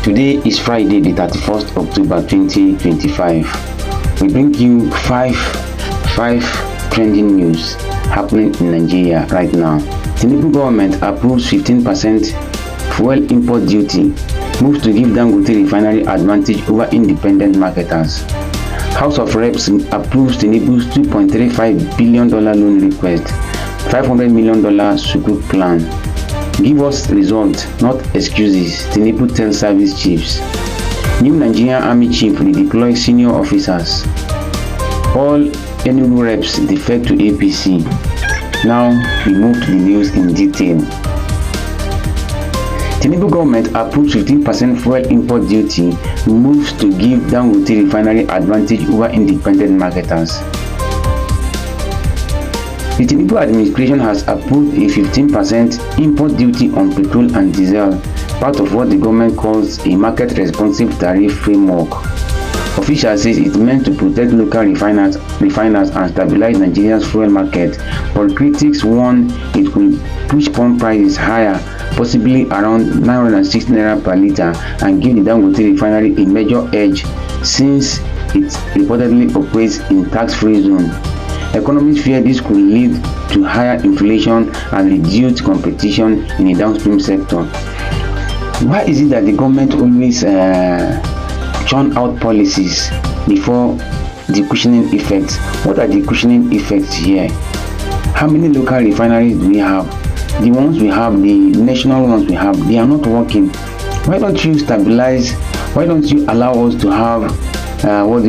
Today is Friday, the 31st October 2025. We bring you five trending news happening in Nigeria right now. Tinubu government approves 15% fuel import duty, moves to give Dangote Refinery advantage over independent marketers. House of Reps approves Tinubu's $2.35 billion loan request, $500 million Sukuk plan. Give us results, not excuses, Tinubu tells service chiefs. New Nigerian Army chief redeploys senior officers. All Enugu Reps defect to APC. Now we move to the news in detail. Tinubu government approves 15% fuel import duty, moves to give Dangote Refinery advantage over independent marketers. The Tinubu administration has approved a 15% import duty on petrol and diesel, part of what the government calls a market-responsive tariff framework. Officials say it's meant to protect local refiners and stabilize Nigeria's fuel market, but critics warn it could push pump prices higher, possibly around 960 naira per litre, and give the Dangote Refinery a major edge since it reportedly operates in tax-free zone. Economists fear this could lead to higher inflation and reduced competition in the downstream sector. Why is it that the government always churn out policies before the cushioning effects? What are the cushioning effects here? How many local refineries do we have? The ones we have, the national ones we have, they are not working. Why don't you stabilize? Why don't you allow us to have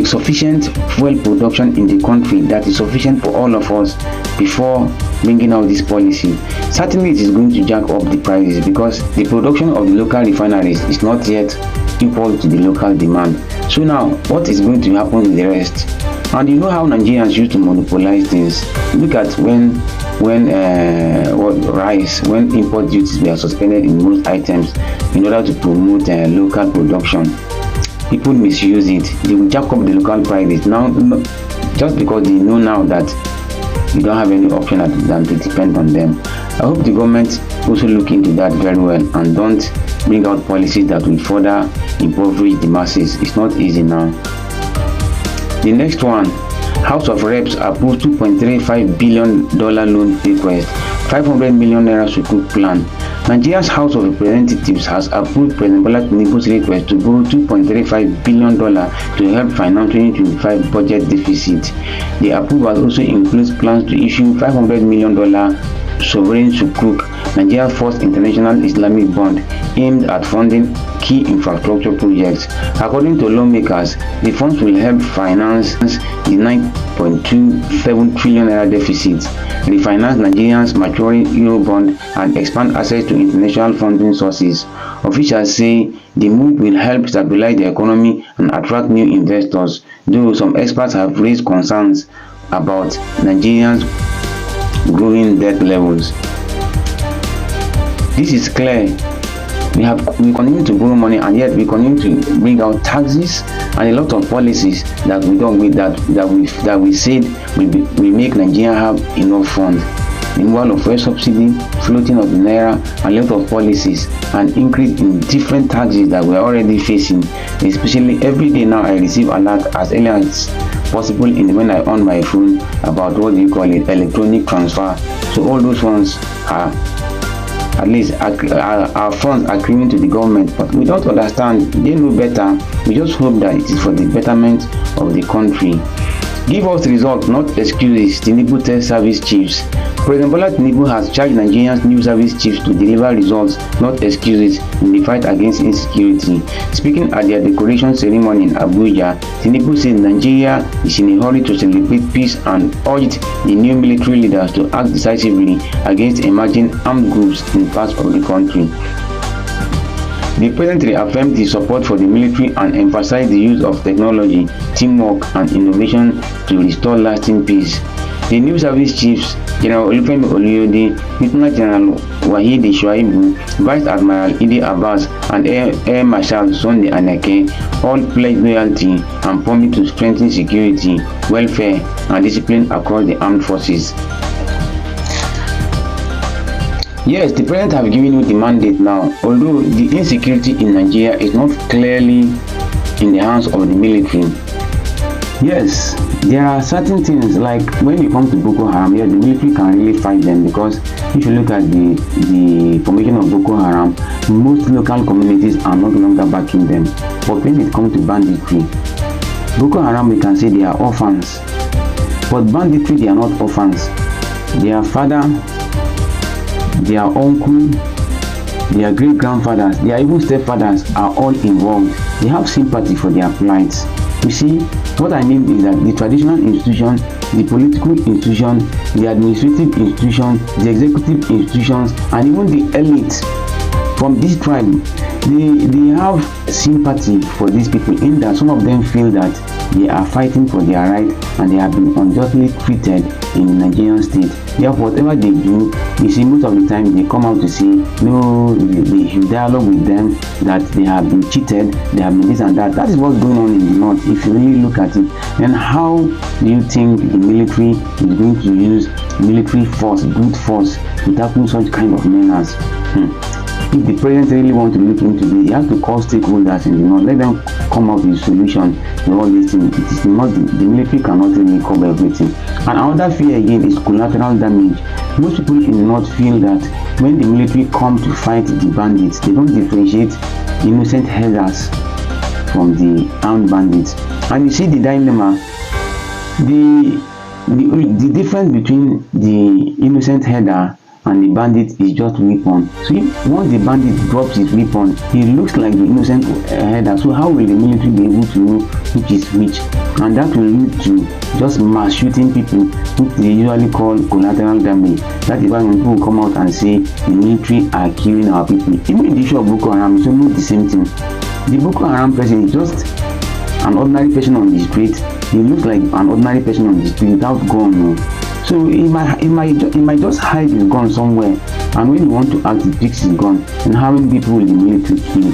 sufficient fuel production in the country that is sufficient for all of us before bringing out this policy? Certainly it is going to jack up the prices because the production of the local refineries is not yet equal to the local demand. So now what is going to happen with the rest? And you know how Nigerians used to monopolize things. Look at when import duties were suspended in most items in order to promote local production. People misuse it. They will jack up the local prices now, just because they know now that you don't have any option than to depend on them. I hope the government also look into that very well and don't bring out policies that will further impoverish the masses. It's not easy now. The next one, House of Reps approves $2.35 billion loan request, 500 million naira Sukuk plan. Nigeria's House of Representatives has approved President Bola Tinubu's request to borrow $2.35 billion to help finance 2025 budget deficit. The approval also includes plans to issue $500 million sovereign Sukuk, Nigeria's first international Islamic bond aimed at funding key infrastructure projects. According to lawmakers, the funds will help finance the 9.27 trillion naira deficit, refinance Nigeria's maturing Eurobond, and expand access to international funding sources. Officials say the move will help stabilize the economy and attract new investors, though some experts have raised concerns about Nigeria's growing debt levels. This is clear. We continue to borrow money, and yet we continue to bring out taxes and a lot of policies that we don't that we said will make Nigeria have enough funds. Removal of fuel subsidy, floating of the naira, and a lot of policies, and increase in different taxes that we're already facing. Especially every day now, I receive alert as early as possible when I on my phone about what do you call it, electronic transfer. So all those ones are, at least our funds are accruing to the government, but we don't understand. They know better. We just hope that it is for the betterment of the country. Give us results, not excuses, Tinubu tells service chiefs. President Bola Tinubu has charged Nigeria's new service chiefs to deliver results, not excuses, in the fight against insecurity. Speaking at their decoration ceremony in Abuja, Tinubu said Nigeria is in a hurry to celebrate peace and urged the new military leaders to act decisively against emerging armed groups in parts of the country. The president reaffirmed his support for the military and emphasized the use of technology, teamwork, and innovation to restore lasting peace. The new service chiefs, General Olufemi Oluyode, Lieutenant General Wahidi Shuaibu, Vice Admiral Idi Abbas, and Air Marshal Sunday Aneke all pledged loyalty and promised to strengthen security, welfare, and discipline across the armed forces. Yes, the president have given you the mandate now, although the insecurity in Nigeria is not clearly in the hands of the military. Yes, there are certain things like when you come to Boko Haram, yeah, the military can really fight them, because if you look at the formation of Boko Haram, most local communities are not longer backing them. But when it comes to banditry, Boko Haram, we can say they are orphans. But banditry, they are not orphans. Their father, their uncle, their great-grandfathers, their even stepfathers are all involved. They have sympathy for their plights. You see, what I mean is that the traditional institutions, the political institutions, the administrative institutions, the executive institutions, and even the elites from this tribe, they have sympathy for these people, in that some of them feel that they are fighting for their right and they have been unjustly treated in the Nigerian state. Therefore, whatever they do, you see, most of the time they come out to say, no, they should dialogue with them, that they have been cheated, they have been this and that. That is what's going on in the north. If you really look at it, then how do you think the military is going to use military force, brute force, to tackle such kind of menace? If the president really wants to look into this, he has to call stakeholders in the north, let them come up with a solution to all these things. It is not, the military cannot really cover everything. And another fear again is collateral damage. Most people in the north feel that when the military come to fight the bandits, they don't differentiate innocent herders from the armed bandits. And you see the dilemma, the difference between the innocent herder and the bandit is just weapon. So if once the bandit drops his weapon, he looks like the innocent herder. So how will the military be able to know which is which? And that will lead to just mass shooting people, which they usually call collateral damage. That is why when people come out and say the military are killing our people, even in the issue of Boko Haram, it's almost the same thing. The Boko Haram person is just an ordinary person on the street. He looks like an ordinary person on the street without gun. So he might just hide his gun somewhere, and when you want to act, he picks his gun. And how many people will the military kill?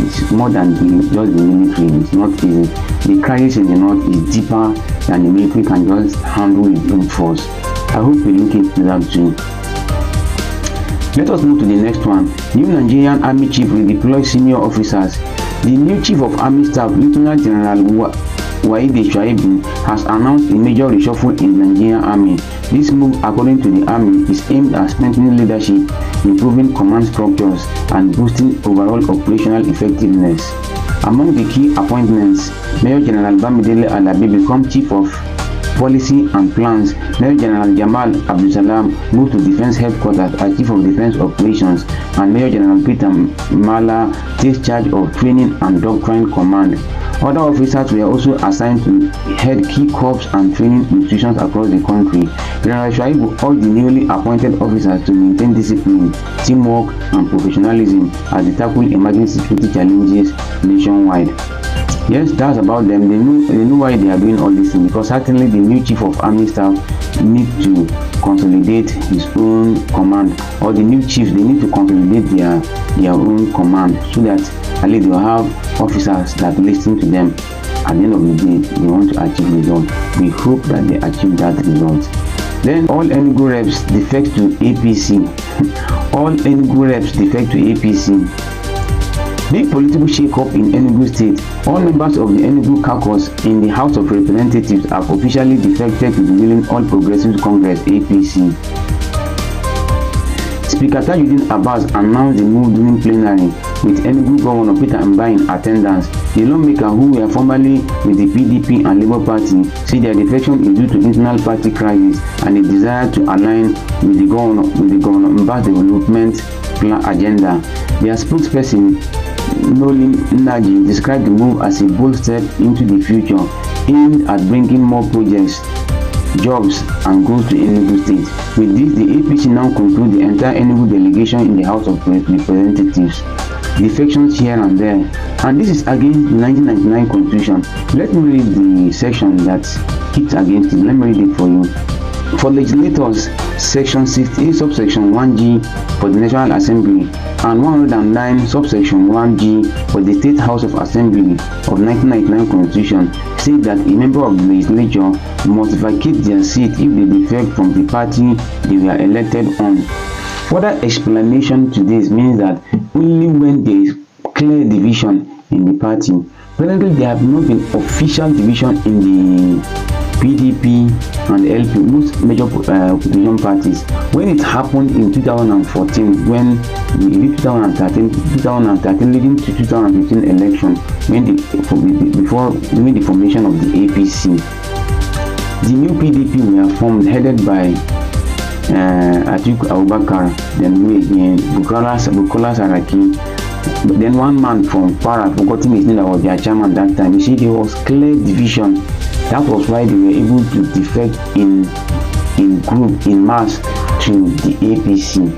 It's more than just the military. It's not easy. The crisis in the north is deeper than the military can just handle with own force. I hope we look into that too. Let us move to the next one. New Nigerian Army Chief redeploys senior officers. The new Chief of Army Staff, Lieutenant General Waide Shaibu, has announced a major reshuffle in the Nigerian Army. This move, according to the Army, is aimed at strengthening leadership, improving command structures, and boosting overall operational effectiveness. Among the key appointments, Major General Bamidele Alabi becomes Chief of Policy and Plans. Major General Jamal Abdulsalam moved to Defense Headquarters as Chief of Defense Operations, and Major General Peter Mala takes charge of Training and Doctrine Command. Other officers were also assigned to head key corps and training institutions across the country. General Shaibu urged the newly appointed officers to maintain discipline, teamwork, and professionalism as they tackle emerging security challenges nationwide. Yes, that's about them. They know why they are doing all this thing, because certainly the new Chief of Army Staff need to consolidate his own command, or the new chiefs, they need to consolidate their own command, so that at least they will have officers that listen to them. At the end of the day, they want to achieve results. We hope that they achieve that result. Then all Enugu Reps defect to APC. All Enugu Reps defect to APC. Big political shake-up in Enugu State. All members of the Enugu caucus in the House of Representatives have officially defected to the ruling All Progressives Congress (APC). Speaker Tajuddin Abbas announced the move during plenary, with Enugu Governor Peter Mbai in attendance. The lawmakers who were formerly with the PDP and Labour Party say their defection is due to internal party crisis and a desire to align with the Governor Mbai's development plan agenda. Their spokesperson, Nolin Naji, described the move as a bold step into the future, aimed at bringing more projects, jobs, and growth to Enugu State. With this, the APC now conclude the entire Enugu delegation in the House of Representatives. Defections here and there, and this is against the 1999 Constitution. Let me read the section that it's against it. Let me read it for you. For legislators, Section 68, subsection 1G for the National Assembly, and 109, subsection 1G for the State House of Assembly of 1999 Constitution say that a member of the legislature must vacate their seat if they defect from the party they were elected on. Further explanation to this means that only when there is clear division in the party. Presently, there have not been official division in the PDP and LP, most major opposition parties. When it happened in 2014, when the 2013 leading to 2015 election, when during the formation of the APC, the new PDP were formed, headed by Atiku Abubakar, then again Bukola Saraki. But then one man from Para, forgotten his name, that was their chairman that time. You see, there was clear division. That was why they were able to defect in mass to the APC.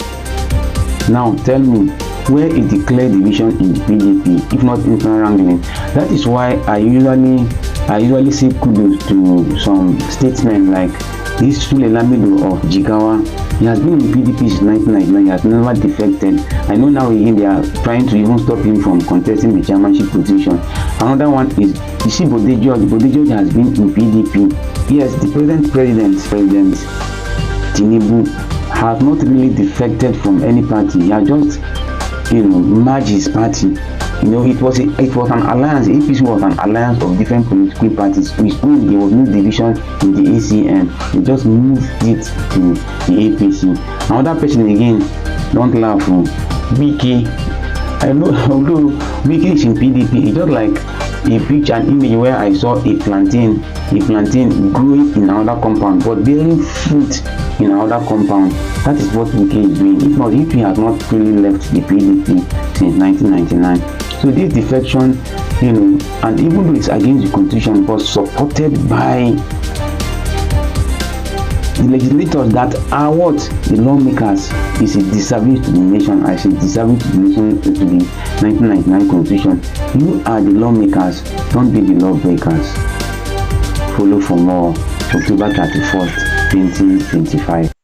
Now tell me, where is the clear division in the PDP, if not internal wrangling? That is why I usually say kudos to some statesmen like this Sule Lamido of Jigawa. He has been in PDP since 1999. He has never defected. I know now again they are trying to even stop him from contesting the chairmanship position. Another one is, you see, Bola Tinubu has been in PDP. Yes, the present president Tinubu has not really defected from any party. He has just, merged his party. It was an alliance. APC was an alliance of different political parties, which means there was no division in the ACN. They just moved it to the APC. Another person again, don't laugh, BK. I know, although BK is in PDP, it's just like a picture, an image where I saw a plantain growing in another compound, but bearing fruit in another compound. That is what BK is doing. If not, if he has not really left the PDP since 1999. So this defection, and even though it's against the constitution, was supported by the legislators that are what? The lawmakers. Is a disservice to the nation. I say disservice to the nation, to the 1999 constitution. You are the lawmakers, don't be the lawbreakers. Follow for more. October 31st, 2025.